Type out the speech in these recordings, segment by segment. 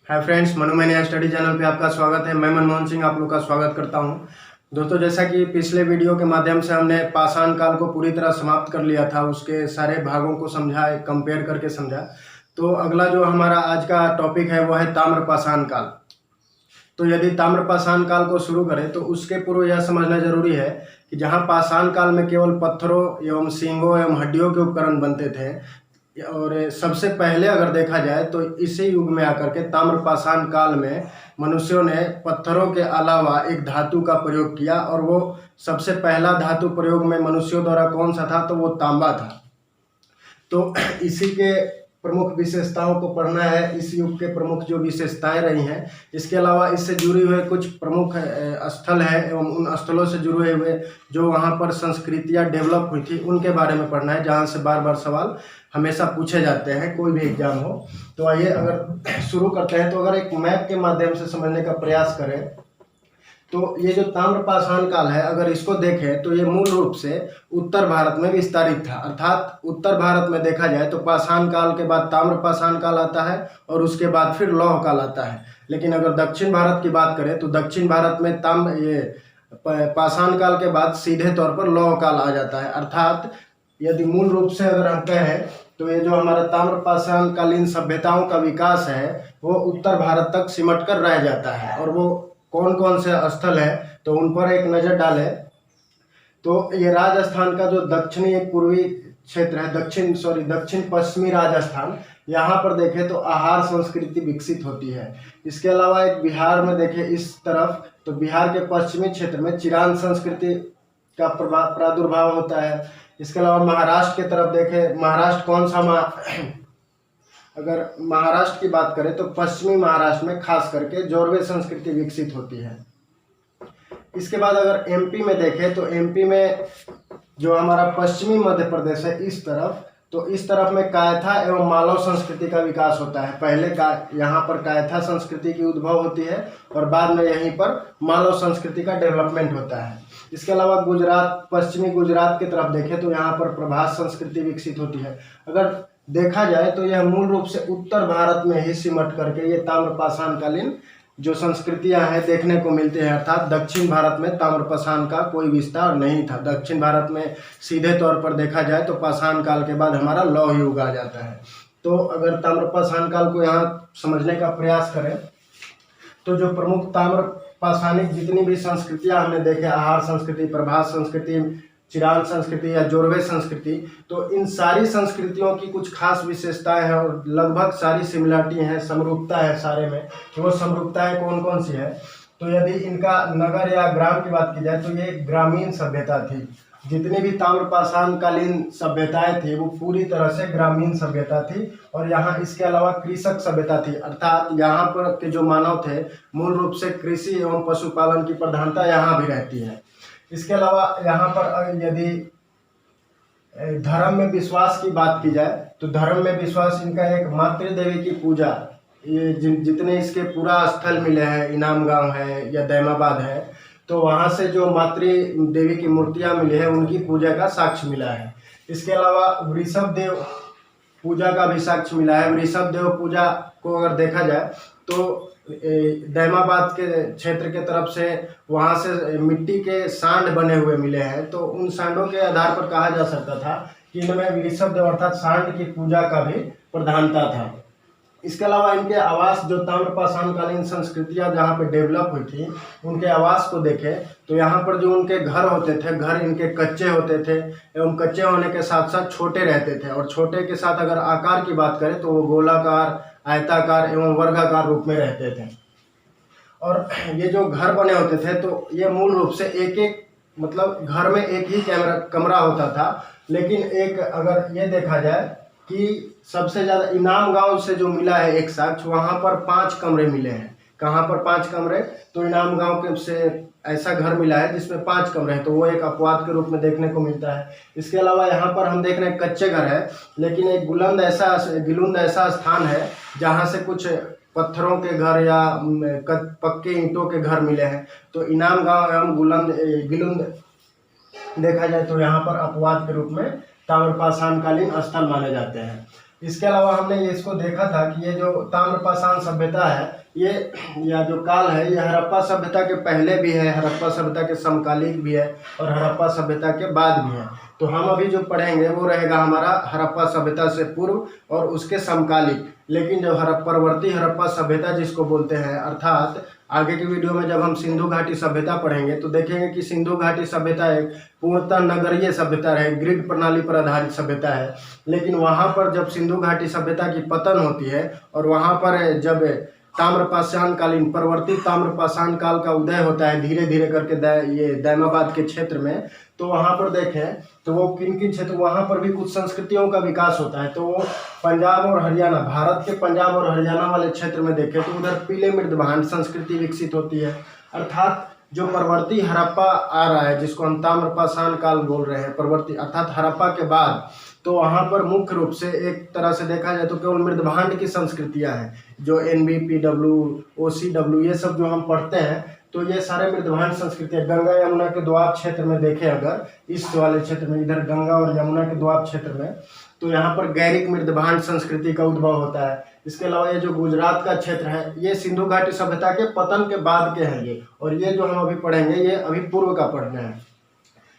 Hi friends, मनोमैनिया study channel पे आपका स्वागत है। मैं मनमोहन सिंह आप लोग का स्वागत करता हूं। दोस्तों, जैसा कि पिछले वीडियो के माध्यम से हमने पाषाण काल को पूरी तरह समाप्त कर लिया था, उसके सारे भागों को समझा, कंपेयर करके समझा। तो अगला जो हमारा आज का टॉपिक है वो है ताम्रपाषाण काल। तो यदि ताम्रपाषाण काल को शुरू करें तो उसके पूर्व यह समझना जरूरी है कि जहाँ पाषाण काल में केवल पत्थरों एवं सींगों एवं हड्डियों के उपकरण बनते थे, और सबसे पहले अगर देखा जाए तो इसी युग में आकर के ताम्रपाषाण काल में मनुष्यों ने पत्थरों के अलावा एक धातु का प्रयोग किया, और वो सबसे पहला धातु प्रयोग में मनुष्यों द्वारा कौन सा था, तो वो तांबा था। तो इसी के प्रमुख विशेषताओं को पढ़ना है, इस युग के प्रमुख जो विशेषताएं रही हैं। इसके अलावा इससे जुड़े हुए कुछ प्रमुख स्थल हैं एवं उन स्थलों से जुड़े हुए जो वहाँ पर संस्कृतियाँ डेवलप हुई थी उनके बारे में पढ़ना है, जहाँ से बार बार सवाल हमेशा पूछे जाते हैं, कोई भी एग्जाम हो। तो आइए अगर शुरू करते हैं, तो अगर एक मैप के माध्यम से समझने का प्रयास करें तो ये जो ताम्रपाषाण काल है, अगर इसको देखें तो ये मूल रूप से उत्तर भारत में विस्तारित था। अर्थात उत्तर भारत में देखा जाए तो पाषाण काल के बाद ताम्रपाषाण काल आता है और उसके बाद फिर लौह काल आता है। लेकिन अगर दक्षिण भारत की बात करें तो दक्षिण भारत में पाषाण काल के बाद सीधे तौर पर लौह काल आ जाता है। अर्थात यदि मूल रूप से अगर हम कहें तो ये जो हमारा ताम्रपाषाण कालीन सभ्यताओं का विकास है वो उत्तर भारत तक सिमट कर रह जाता है। और वो कौन कौन से स्थल है तो उन पर एक नज़र डालें तो ये राजस्थान का जो दक्षिणी पूर्वी क्षेत्र है, दक्षिण पश्चिमी राजस्थान, यहाँ पर देखें तो आहार संस्कृति विकसित होती है। इसके अलावा एक बिहार में देखें इस तरफ, तो बिहार के पश्चिमी क्षेत्र में चिरान संस्कृति का प्रादुर्भाव होता है। इसके अलावा महाराष्ट्र की तरफ देखें, महाराष्ट्र कौन सा अगर महाराष्ट्र की बात करें तो पश्चिमी महाराष्ट्र में खास करके जोरवे संस्कृति विकसित होती है। इसके बाद अगर एमपी में देखें तो एमपी में जो हमारा पश्चिमी मध्य प्रदेश है इस तरफ, तो इस तरफ में कायथा एवं मालव संस्कृति का विकास होता है। पहले यहाँ पर कायथा संस्कृति की उद्भव होती है और बाद में यहीं पर मालव संस्कृति का डेवलपमेंट होता है। इसके अलावा गुजरात, पश्चिमी गुजरात की तरफ देखें तो यहाँ पर प्रभास संस्कृति विकसित होती है। अगर देखा जाए तो यह मूल रूप से उत्तर भारत में ही सिमट करके ये ताम्रपाषाण कालीन जो संस्कृतियां हैं देखने को मिलती हैं। अर्थात दक्षिण भारत में ताम्रपाषाण का कोई विस्तार नहीं था। दक्षिण भारत में सीधे तौर पर देखा जाए तो पाषाण काल के बाद हमारा लौह युग आ जाता है। तो अगर ताम्रपाषाण काल को यहाँ समझने का प्रयास करें तो जो प्रमुख ताम्रपाषाणिक जितनी भी संस्कृतियां हमने देखे, आहार संस्कृति, प्रभास संस्कृति, चिरान संस्कृति या जोरवे संस्कृति, तो इन सारी संस्कृतियों की कुछ खास विशेषताएं हैं और लगभग सारी सिमिलरिटी हैं, समरूपता है सारे में। तो वो समरूपताएं कौन कौन सी है, तो यदि इनका नगर या ग्राम की बात की जाए तो ये ग्रामीण सभ्यता थी। जितनी भी ताम्रपाषाण कालीन सभ्यताएं थी वो पूरी तरह से ग्रामीण सभ्यता थी। और यहाँ इसके अलावा कृषक सभ्यता थी, अर्थात यहाँ पर के जो मानव थे मूल रूप से कृषि एवं पशुपालन की प्रधानता यहाँ भी रहती है। इसके अलावा यहाँ पर यदि धर्म में विश्वास की बात की जाए तो धर्म में विश्वास इनका एक मातृ देवी की पूजा, ये जितने इसके पूरा स्थल मिले हैं, इनाम गांव है या दैमाबाद है, तो वहाँ से जो मातृ देवी की मूर्तियाँ मिली है उनकी पूजा का साक्ष्य मिला है। इसके अलावा वृषभ देव पूजा का भी साक्ष्य मिला है। वृषभ देव पूजा को अगर देखा जाए तो दैमाबाद के क्षेत्र के तरफ से वहाँ से मिट्टी के सांड बने हुए मिले हैं, तो उन सांडों के आधार पर कहा जा सकता था कि इनमें वृषभ देव अर्थात सांड की पूजा का भी प्रधानता था। इसके अलावा इनके आवास, जो ताम्रपाषाण कालीन संस्कृतियाँ जहाँ पे डेवलप हुई थी उनके आवास को देखें तो यहाँ पर जो उनके घर होते थे, घर इनके कच्चे होते थे एवं कच्चे होने के साथ साथ छोटे रहते थे। और छोटे के साथ अगर आकार की बात करें तो वो गोलाकार, आयताकार एवं वर्गाकार रूप में रहते थे। और ये जो घर बने होते थे तो ये मूल रूप से एक एक मतलब घर में एक ही कमरा होता था। लेकिन एक अगर ये देखा जाए कि सबसे ज़्यादा इनाम गांव से जो मिला है एक साक्ष्य, वहाँ पर 5 कमरे मिले हैं। कहाँ पर 5 कमरे, तो इनाम गांव के से ऐसा घर मिला है जिसमें 5 कमरे हैं, तो वो एक अपवाद के रूप में देखने को मिलता है। इसके अलावा यहाँ पर हम देख रहे हैं कच्चे घर है, लेकिन एक गिलुंद ऐसा स्थान है जहाँ से कुछ पत्थरों के घर या पक्के ईंटों के घर मिले हैं। तो इनाम गांव एवं गिलुंद देखा जाए तो यहाँ पर अपवाद के रूप में ताम्रपाषाण कालीन स्थल माने जाते हैं। इसके अलावा हमने ये इसको देखा था कि ये जो ताम्रपाषाण सभ्यता है, ये या जो काल है, ये हड़प्पा सभ्यता के पहले भी है, हड़प्पा सभ्यता के समकालीन भी है और हड़प्पा सभ्यता के बाद भी है। तो हम अभी जो पढ़ेंगे वो रहेगा हमारा हड़प्पा सभ्यता से पूर्व और उसके समकालीन। लेकिन जो परवर्ती हड़प्पा सभ्यता जिसको बोलते हैं, अर्थात आगे की वीडियो में जब हम सिंधु घाटी सभ्यता पढ़ेंगे तो देखेंगे कि सिंधु घाटी सभ्यता एक पूर्णतः नगरीय सभ्यता है, ग्रिड प्रणाली पर आधारित सभ्यता है। लेकिन वहाँ पर जब सिंधु घाटी सभ्यता की पतन होती है और वहाँ पर जब ताम्रपाषाण कालीन परवर्ती ताम्रपाषाण काल का उदय होता है धीरे धीरे करके ये दैमाबाद के क्षेत्र में, तो वहाँ पर देखें तो वो किन किन क्षेत्र, वहाँ पर भी कुछ संस्कृतियों का विकास होता है। तो वो पंजाब और हरियाणा, भारत के पंजाब और हरियाणा वाले क्षेत्र में देखें तो उधर पीले मृदभांड संस्कृति विकसित होती है। अर्थात जो परवर्ती हड़प्पा आ रहा है जिसको हम ताम्रपाषाण काल बोल रहे हैं, परवर्ती अर्थात हड़प्पा के बाद, तो वहाँ पर मुख्य रूप से एक तरह से देखा जाए तो केवल मृदभांड की संस्कृतियाँ हैं। जो NBPW, OCW ये सब जो हम पढ़ते हैं तो ये सारे मृदभांड संस्कृतियाँ गंगा यमुना के दोआब क्षेत्र में देखें, अगर इस वाले क्षेत्र में इधर गंगा और यमुना के दोआब क्षेत्र में, तो यहाँ पर गैरिक मृदभांड संस्कृति का उद्भव होता है। इसके अलावा ये जो गुजरात का क्षेत्र है ये सिंधु घाटी सभ्यता के पतन के बाद के हैं ये, और ये जो हम अभी पढ़ेंगे ये अभी पूर्व का पढ़ना है।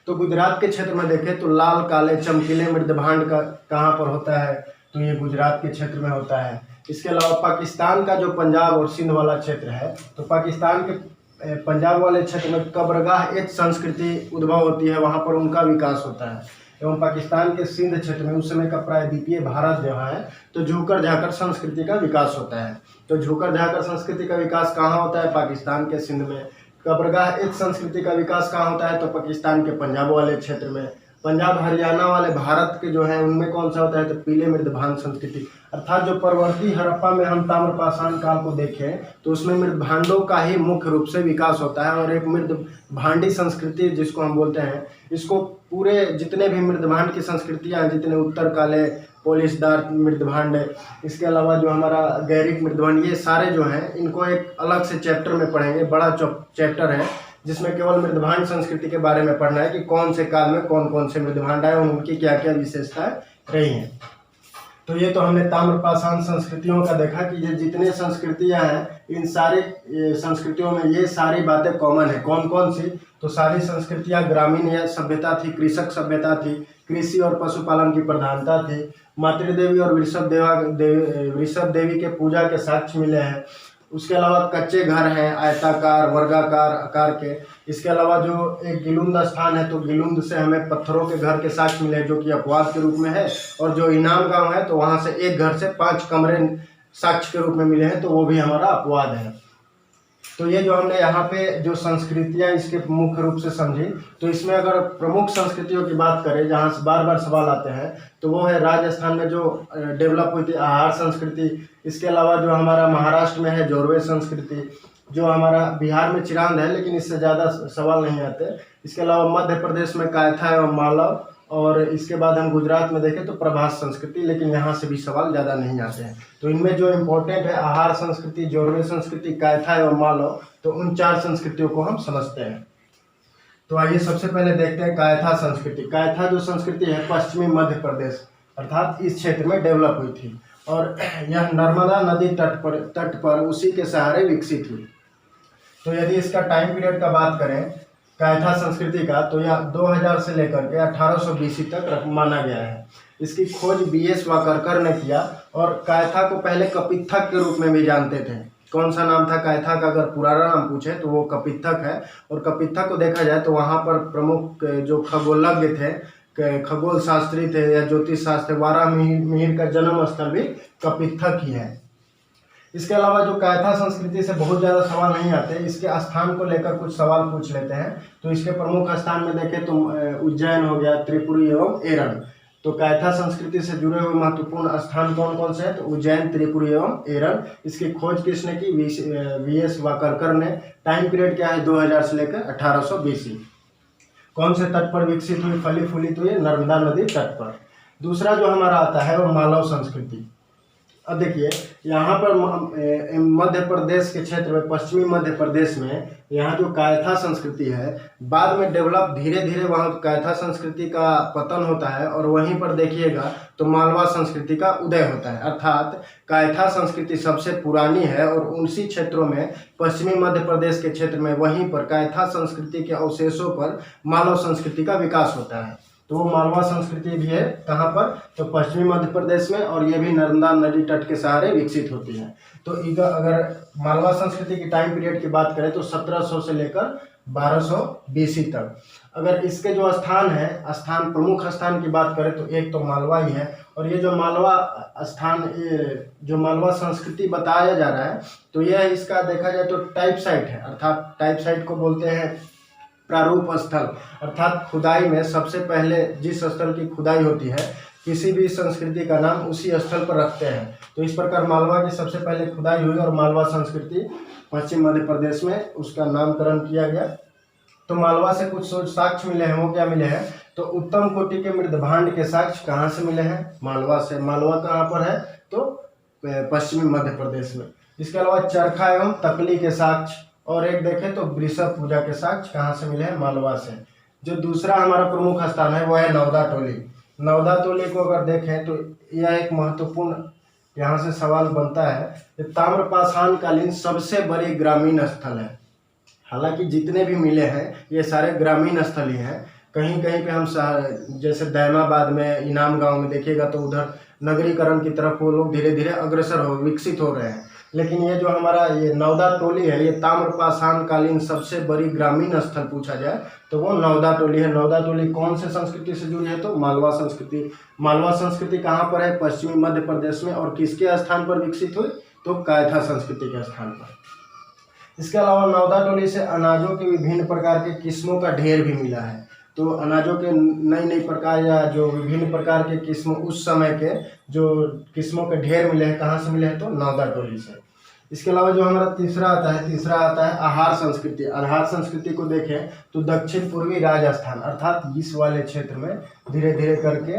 तो गुजरात के क्षेत्र में देखें तो लाल काले चमकीले मृदभांड का कहाँ पर होता है, तो ये गुजरात के क्षेत्र में होता है। इसके अलावा पाकिस्तान का जो पंजाब और सिंध वाला क्षेत्र है, तो पाकिस्तान के पंजाब वाले क्षेत्र में कब्रगाह एच संस्कृति उद्भव होती है, वहाँ पर उनका विकास होता है। एवं पाकिस्तान के सिंध क्षेत्र में उस समय का प्रायद्वीपीय भारत जो है तो झूकर झाकर संस्कृति का विकास होता है। तो झूकर झाकर संस्कृति का विकास कहाँ होता है, पाकिस्तान के सिंध में। कब्रगाह एच संस्कृति का विकास कहाँ होता है, तो पाकिस्तान के पंजाब वाले क्षेत्र में। पंजाब हरियाणा वाले भारत के जो है उनमें कौन सा होता है, तो पीले मृदभांड संस्कृति। अर्थात जो परवर्ती हड़प्पा में हम ताम्रपाषाण काल को देखें तो उसमें मृदभांडों का ही मुख्य रूप से विकास होता है, और एक मृदभांडी संस्कृति जिसको हम बोलते हैं, इसको पूरे जितने भी मृदभांड की संस्कृतियाँ हैं, जितने उत्तर काले पॉलिशदार मृदभांड, इसके अलावा जो हमारा गैरिक मृदभांड, ये सारे जो हैं इनको एक अलग से चैप्टर में पढ़ेंगे। बड़ा चैप्टर है जिसमें केवल मृदभांड संस्कृति के बारे में पढ़ना है कि कौन से काल में कौन कौन से मृदभांड आए और उनकी क्या क्या विशेषताएं रही हैं। तो ये तो हमने ताम्रपाषाण संस्कृतियों का देखा कि ये जितने संस्कृतियां हैं इन सारी संस्कृतियों में ये सारी बातें कॉमन है। कौन कौन सी, तो सारी संस्कृतियां ग्रामीण या सभ्यता थी, कृषक सभ्यता थी, कृषि और पशुपालन की प्रधानता थी, मातृदेवी और वृषभ देवी के पूजा के साक्ष्य मिले हैं। उसके अलावा कच्चे घर हैं आयताकार वर्गाकार आकार के। इसके अलावा जो एक गिलुंद स्थान है तो गिलुंद से हमें पत्थरों के घर के साक्ष्य मिले जो कि अपवाद के रूप में है, और जो इनाम गांव है तो वहां से एक घर से 5 कमरे साक्ष्य के रूप में मिले हैं, तो वो भी हमारा अपवाद है। तो ये जो हमने यहाँ पे जो संस्कृतियाँ इसके मुख्य रूप से समझी, तो इसमें अगर प्रमुख संस्कृतियों की बात करें जहाँ से बार बार सवाल आते हैं तो वो है राजस्थान में जो डेवलप हुई थी आहार संस्कृति। इसके अलावा जो हमारा महाराष्ट्र में है जोरवे संस्कृति, जो हमारा बिहार में चिरांद है लेकिन इससे ज़्यादा सवाल नहीं आते। इसके अलावा मध्य प्रदेश में कायथा एवं मालव, और इसके बाद हम गुजरात में देखें तो प्रभास संस्कृति, लेकिन यहाँ से भी सवाल ज़्यादा नहीं आते हैं। तो इनमें जो इम्पोर्टेंट है आहार संस्कृति, जोरवे संस्कृति, कायथा एवं मालव, तो उन 4 संस्कृतियों को हम समझते हैं। तो आइए सबसे पहले देखते हैं कायथा संस्कृति। कायथा जो संस्कृति है पश्चिमी मध्य प्रदेश अर्थात इस क्षेत्र में डेवलप हुई थी, और यह नर्मदा नदी तट पर उसी के सहारे विकसित हुई। तो यदि इसका टाइम पीरियड का बात करें कायथा संस्कृति का, तो यह 2000 से लेकर के 1800 BC तक माना गया है। इसकी खोज BS वाकरकर ने किया, और कायथा को पहले कपित्थक के रूप में भी जानते थे। कौन सा नाम था कायथा का, अगर पुराना नाम पूछे तो वो कपित्थक है। और कपित्थक को देखा जाए तो वहाँ पर प्रमुख जो खगोलज्ञ थे, खगोल शास्त्री थे या ज्योतिष शास्त्र, वारामिहिर का जन्म स्थल भी कपित्थक ही है। इसके अलावा जो कायथा संस्कृति से बहुत ज़्यादा सवाल नहीं आते, इसके स्थान को लेकर कुछ सवाल पूछ लेते हैं। तो इसके प्रमुख स्थान में देखें तो उज्जैन हो गया, त्रिपुरी एवं एरन। तो कायथा संस्कृति से जुड़े हुए महत्वपूर्ण स्थान कौन कौन से हैं, तो उज्जैन, त्रिपुरी एवं एरन। इसकी खोज किसने की, VS वाकरकर ने। टाइम पीरियड क्या है, 2000 से लेकर 1800 BC। कौन से तट पर विकसित हुई, फली फूलित हुई, नर्मदा नदी तट पर। दूसरा जो हमारा आता है वो मालव संस्कृति। अब देखिए यहाँ पर मध्य प्रदेश के क्षेत्र में, पश्चिमी मध्य प्रदेश में यहाँ जो कायथा संस्कृति है, बाद में डेवलप धीरे धीरे वहाँ कायथा संस्कृति का पतन होता है और वहीं पर देखिएगा तो मालवा संस्कृति का उदय होता है। अर्थात कायथा संस्कृति सबसे पुरानी है और उसी क्षेत्रों में, पश्चिमी मध्य प्रदेश के क्षेत्र में, वहीं पर कायथा संस्कृति के अवशेषों पर मालवा संस्कृति का विकास होता है। तो वो मालवा संस्कृति भी है कहाँ पर, तो पश्चिमी मध्य प्रदेश में, और ये भी नर्मदा नदी तट के सहारे विकसित होती है। तो अगर मालवा संस्कृति की टाइम पीरियड की बात करें तो 1700 से लेकर 1200 BC तक। अगर इसके जो स्थान है, प्रमुख स्थान की बात करें तो एक तो मालवा ही है। और ये जो मालवा स्थान, ये जो मालवा संस्कृति बताया जा रहा है, तो यह इसका देखा जाए तो टाइप साइट है। अर्थात टाइप साइट को बोलते हैं प्रारूप स्थल, अर्थात खुदाई में सबसे पहले जिस स्थल की खुदाई होती है, किसी भी संस्कृति का नाम उसी स्थल पर रखते हैं। तो इस प्रकार मालवा की सबसे पहले खुदाई हुई और मालवा संस्कृति पश्चिम मध्य प्रदेश में उसका नामकरण किया गया। तो मालवा से कुछ साक्ष्य मिले हैं, वो क्या मिले हैं, तो उत्तम कोटि के मृदभांड के साक्ष्य कहाँ से मिले हैं, मालवा से। मालवा कहाँ पर है, तो पश्चिमी मध्य प्रदेश में। इसके अलावा चरखा एवं तकली के साक्ष्य, और एक देखें तो वृषभ पूजा के साक्ष्य कहाँ से मिले हैं, मालवा से। जो दूसरा हमारा प्रमुख स्थान है वो है नवदा टोली। नवदा टोली को अगर देखें तो यह एक महत्वपूर्ण यहाँ से सवाल बनता है, ये ताम्रपाषाण कालीन सबसे बड़ी ग्रामीण स्थल है। हालांकि जितने भी मिले हैं ये सारे ग्रामीण स्थल ही हैं। कहीं कहीं पे हम जैसे दैमाबाद में, इनाम गांव में देखिएगा तो उधर नगरीकरण की तरफ वो लोग धीरे धीरे अग्रसर विकसित हो रहे हैं। लेकिन ये जो हमारा ये नवदा टोली है, ये ताम्रपाषाण कालीन सबसे बड़ी ग्रामीण स्थल पूछा जाए तो वो नवदा टोली है। नवदा टोली कौन से संस्कृति से जुड़ी है, तो मालवा संस्कृति। मालवा संस्कृति कहाँ पर है, पश्चिमी मध्य प्रदेश में, और किसके स्थान पर विकसित हुई, तो कायथा संस्कृति के स्थान पर। इसके अलावा नवदा टोली से अनाजों के विभिन्न प्रकार के किस्मों का ढेर भी मिला है। तो अनाजों के नई नई प्रकार या जो विभिन्न प्रकार के किस्म, उस समय के जो किस्मों के ढेर मिले हैं, कहाँ से मिले हैं, तो नवदा टोली से। इसके अलावा जो हमारा तीसरा आता है आहार संस्कृति। आहार संस्कृति को देखें तो दक्षिण पूर्वी राजस्थान, अर्थात इस वाले क्षेत्र में धीरे धीरे करके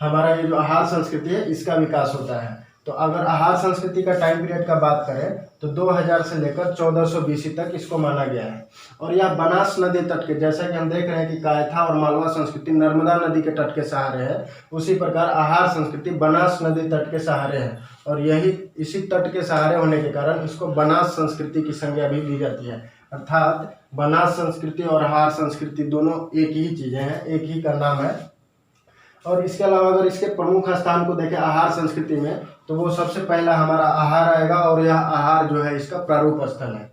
हमारा ये जो आहार संस्कृति है इसका विकास होता है। तो अगर आहार संस्कृति का टाइम पीरियड का बात करें तो 2000 से लेकर 1400 BC तक इसको माना गया है। और यह बनास नदी तट के, जैसा कि हम देख रहे हैं कि कायथा और मालवा संस्कृति नर्मदा नदी के तट के सहारे है, उसी प्रकार आहार संस्कृति बनास नदी तट के सहारे है। और यही इसी तट के सहारे होने के कारण इसको बनास संस्कृति की संज्ञा भी दी जाती है। अर्थात बनास संस्कृति और आहार संस्कृति दोनों एक ही चीजें हैं, एक ही का नाम है। और इसके अलावा अगर इसके प्रमुख स्थान को देखें आहार संस्कृति में, तो वो सबसे पहला हमारा आहार आएगा, और यह आहार जो है इसका प्रारूप स्थल है।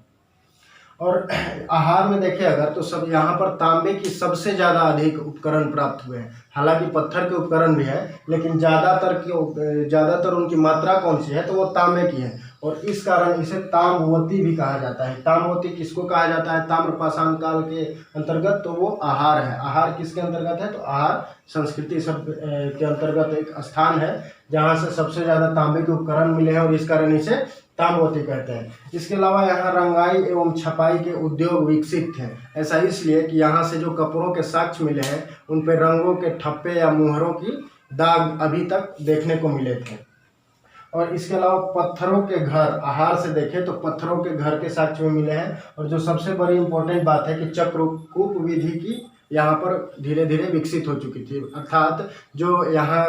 और आहार में देखें अगर तो सब यहाँ पर तांबे की सबसे ज़्यादा अधिक उपकरण प्राप्त हुए हैं। हालांकि पत्थर के उपकरण भी है, लेकिन ज़्यादातर उनकी मात्रा कौन सी है, तो वो तांबे की है। और इस कारण इसे ताम्रवती भी कहा जाता है। ताम्रवती किसको कहा जाता है, ताम्रपाषाण काल के अंतर्गत, तो वो आहार है। आहार किसके अंतर्गत है, तो आहार संस्कृति सब के अंतर्गत एक स्थान है जहाँ से सबसे ज़्यादा तांबे के उपकरण मिले हैं, और इस कारण इसे ताम्रवती कहते हैं। इसके अलावा यहाँ रंगाई एवं छपाई के उद्योग विकसित थे। ऐसा इसलिए कि यहाँ से जो कपड़ों के साक्ष्य मिले हैं उन पे रंगों के ठप्पे या मुहरों की दाग अभी तक देखने को मिले थे। और इसके अलावा पत्थरों के घर, आहार से देखें तो पत्थरों के घर के साक्ष्य में मिले हैं। और जो सबसे बड़ी इंपॉर्टेंट बात है कि चक्रकूप विधि की यहाँ पर धीरे धीरे विकसित हो चुकी थी। अर्थात जो यहाँ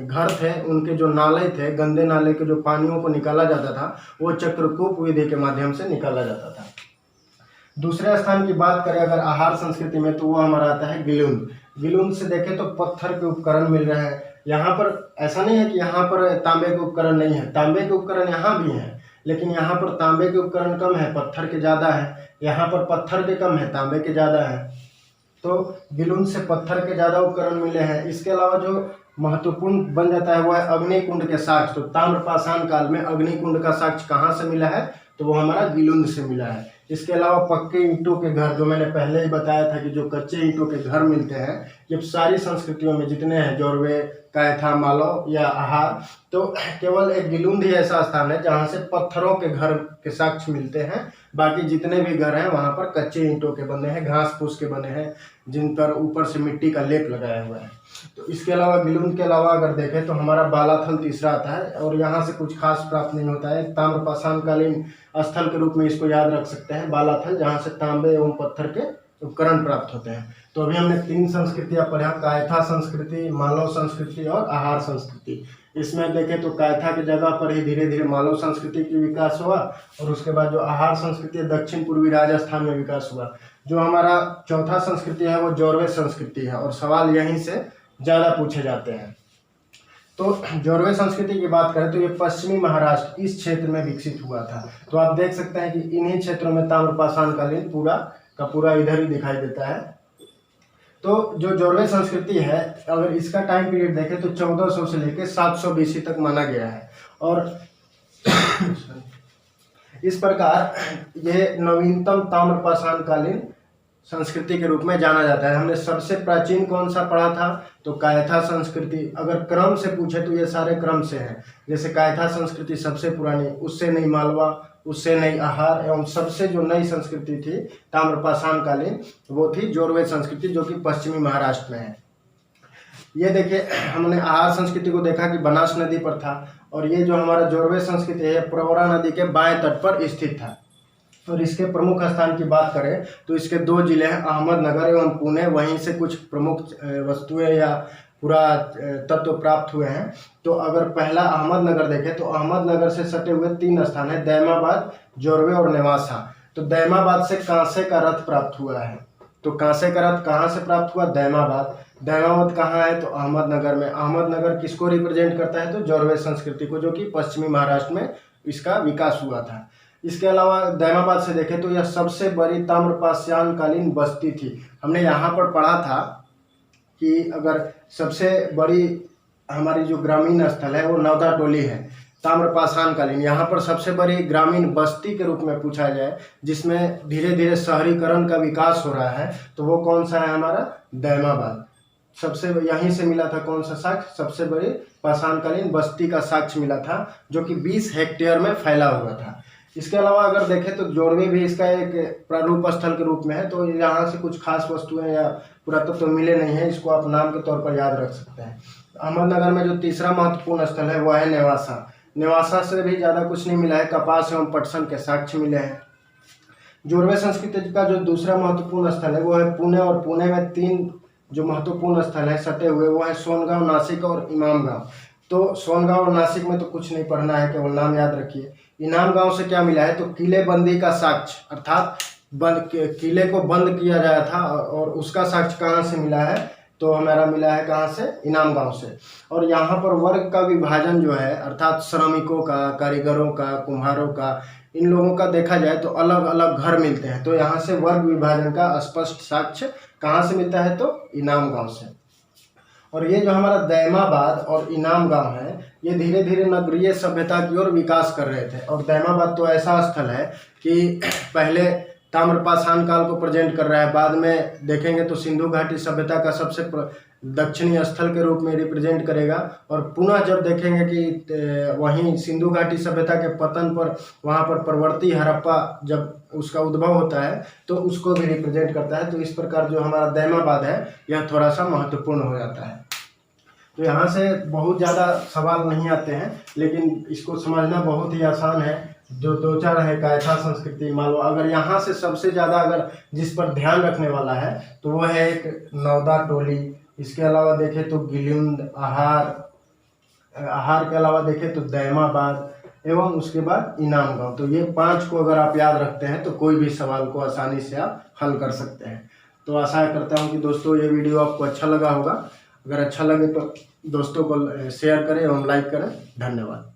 घर थे उनके जो नाले थे, गंदे नाले के जो पानियों को निकाला जाता था, वो चक्रकूप विधि के माध्यम से निकाला जाता था। दूसरे स्थान की बात करें अगर आहार संस्कृति में, तो वो हमारा आता है गिलुंद। गिलुंद से देखें तो पत्थर के उपकरण मिल रहे हैं। यहाँ पर ऐसा नहीं है कि यहाँ पर तांबे के उपकरण नहीं है, तांबे के उपकरण यहाँ भी हैं, लेकिन यहाँ पर तांबे के उपकरण कम है, पत्थर के ज़्यादा है। यहाँ पर पत्थर के कम है, तांबे के ज़्यादा है। तो गिलुंद से पत्थर के ज़्यादा उपकरण मिले हैं। इसके अलावा जो महत्वपूर्ण बन जाता है वो है अग्निकुंड के साक्ष्य। तो ताम्रपाषाण काल में अग्निकुंड का साक्ष्य कहाँ से मिला है, तो वो हमारा गिलुंद से मिला है। इसके अलावा पक्के ईंटों के घर, जो मैंने पहले ही बताया था कि जो कच्चे ईंटों के घर मिलते हैं, जब सारी संस्कृतियों में जितने हैं जोरवे, कायथा, मालव या आहार, तो केवल एक गिलुंद ही ऐसा स्थान है जहाँ से पत्थरों के घर के साक्ष्य मिलते हैं। बाकी जितने भी घर हैं वहाँ पर कच्चे ईंटों के बने हैं, घास फूस के बने हैं, जिन पर ऊपर से मिट्टी का लेप लगाया हुआ है। तो इसके अलावा गिलुंद के अलावा अगर देखें तो हमारा बालाथल तीसरा आता है, और यहाँ से कुछ खास प्राप्त नहीं होता है। ताम्रपाषाणकालीन स्थल के रूप में इसको याद रख सकते हैं, बालाथल, जहाँ से तांबे एवं पत्थर के उपकरण प्राप्त होते हैं। तो अभी हमने 3 संस्कृतियां पढ़ा, कायथा संस्कृति, मालव संस्कृति और आहार संस्कृति। इसमें देखें तो कायथा की जगह पर ही धीरे धीरे मालव संस्कृति की विकास हुआ, और उसके बाद जो आहार संस्कृति दक्षिण पूर्वी राजस्थान में विकास हुआ। जो हमारा चौथा संस्कृति है वो जोरवे संस्कृति है, और सवाल यहीं से ज़्यादा पूछे जाते हैं। तो जोरवे संस्कृति की बात करें तो ये पश्चिमी महाराष्ट्र इस क्षेत्र में विकसित हुआ था। तो आप देख सकते हैं कि इन्हीं क्षेत्रों में ताम्रपाषाणकालीन पूरा का पूरा इधर ही दिखाई देता है। तो जो जोरवे संस्कृति है, अगर इसका टाइम पीरियड देखें तो 1400 से लेकर 700 BC तक माना गया है, और इस प्रकार यह नवीनतम ताम्रपाषाणकालीन संस्कृति के रूप में जाना जाता है। हमने सबसे प्राचीन कौन सा पढ़ा था, तो कायथा संस्कृति। अगर क्रम से पूछे तो ये सारे क्रम से हैं, जैसे कायथा संस्कृति सबसे पुरानी, उससे नई मालवा, उससे नई आहार, एवं सबसे जो नई संस्कृति थी ताम्रपाषाणकालीन वो थी जोरवे संस्कृति, जो कि पश्चिमी महाराष्ट्र में है। ये देखिए, हमने आहार संस्कृति को देखा कि बनास नदी पर था, और ये जो हमारा जोरवे संस्कृति है प्रवरा नदी के बाएं तट पर स्थित था। और इसके प्रमुख स्थान की बात करें तो इसके 2 जिले हैं, अहमदनगर एवं पुणे। वहीं से कुछ प्रमुख वस्तुएं या पूरा तत्व प्राप्त हुए हैं। तो अगर पहला अहमदनगर देखें तो अहमदनगर से सटे हुए 3 स्थान है, दैमाबाद, जोरवे और नेवासा। तो दैमाबाद से कांसे का रथ प्राप्त हुआ है। तो कांसे का रथ कहाँ से प्राप्त हुआ, दैमाबाद। दैमाबाद कहाँ है, तो अहमदनगर में। अहमदनगर किसको रिप्रेजेंट करता है, तो जोरवे संस्कृति को, जो कि पश्चिमी महाराष्ट्र में इसका विकास हुआ था। इसके अलावा दैमाबाद से देखें तो यह सबसे बड़ी ताम्रपाषाणकालीन बस्ती थी। हमने यहाँ पर पढ़ा था कि अगर सबसे बड़ी हमारी जो ग्रामीण स्थल है वो नवदा टोली है ताम्रपाषाणकालीन। यहाँ पर सबसे बड़ी ग्रामीण बस्ती के रूप में पूछा जाए जिसमें धीरे धीरे शहरीकरण का विकास हो रहा है, तो वो कौन सा है, हमारा दैमाबाद। सबसे यहीं से मिला था कौन सा साक्ष्य, सबसे बड़ी पाषाणकालीन बस्ती का साक्ष्य मिला था, जो कि 20 हेक्टेयर में फैला हुआ था। इसके अलावा अगर देखें तो जोरवे भी इसका एक प्रारूप स्थल के रूप में है। तो यहाँ से कुछ खास वस्तुएं या पुरातत्व तो मिले नहीं है, इसको आप नाम के तौर पर याद रख सकते हैं। अहमदनगर में जो तीसरा महत्वपूर्ण स्थल है वह है नेवासा। नेवासा से भी ज़्यादा कुछ नहीं मिला है, कपास एवं पटसन के साक्ष्य मिले हैं। जोरवे संस्कृति का जो दूसरा महत्वपूर्ण स्थल है वो है पुणे, और पुणे में 3 जो महत्वपूर्ण स्थल है सटे हुए वो है सोनगांव, नासिक और इमाम गांव। तो सोनगांव और नासिक में तो कुछ नहीं पढ़ना है, केवल नाम याद रखिए। इनाम गांव से क्या मिला है, तो किलेबंदी का साक्ष्य, अर्थात किले को बंद किया गया था, और उसका साक्ष्य कहाँ से मिला है, तो हमारा मिला है कहाँ से, इनाम गांव से। और यहाँ पर वर्ग का विभाजन जो है, अर्थात श्रमिकों का, कारीगरों का, कुम्हारों का, इन लोगों का देखा जाए तो अलग अलग घर मिलते हैं। तो यहाँ से वर्ग विभाजन का स्पष्ट साक्ष्य कहाँ से मिलता है, तो इनाम गांव से। और ये जो हमारा दैमाबाद और इनाम गांव है, ये धीरे धीरे नगरीय सभ्यता की ओर विकास कर रहे थे। और दैमाबाद तो ऐसा स्थल है कि पहले ताम्रपाषाण काल को प्रेजेंट कर रहा है, बाद में देखेंगे तो सिंधु घाटी सभ्यता का सबसे दक्षिणी स्थल के रूप में रिप्रेजेंट करेगा। और पुनः जब देखेंगे कि वहीं सिंधु घाटी सभ्यता के पतन पर वहाँ पर परवर्ती हड़प्पा जब उसका उद्भव होता है तो उसको भी रिप्रेजेंट करता है। तो इस प्रकार जो हमारा दैमाबाद है यह थोड़ा सा महत्वपूर्ण हो जाता है। तो यहाँ से बहुत ज़्यादा सवाल नहीं आते हैं, लेकिन इसको समझना बहुत ही आसान है। जो 2-4 है, कायथा संस्कृति, मालवा। अगर यहाँ से सबसे ज़्यादा अगर जिस पर ध्यान रखने वाला है तो वो है एक नवदा टोली। इसके अलावा देखें तो गिलिंद, आहार के अलावा देखें तो दैमाबाद, एवं उसके बाद इनाम गांव। तो ये 5 को अगर आप याद रखते हैं तो कोई भी सवाल को आसानी से आप हल कर सकते हैं। तो आशा करता हूँ कि दोस्तों ये वीडियो आपको अच्छा लगा होगा। अगर अच्छा लगे तो दोस्तों को शेयर करें एवं लाइक करें। धन्यवाद।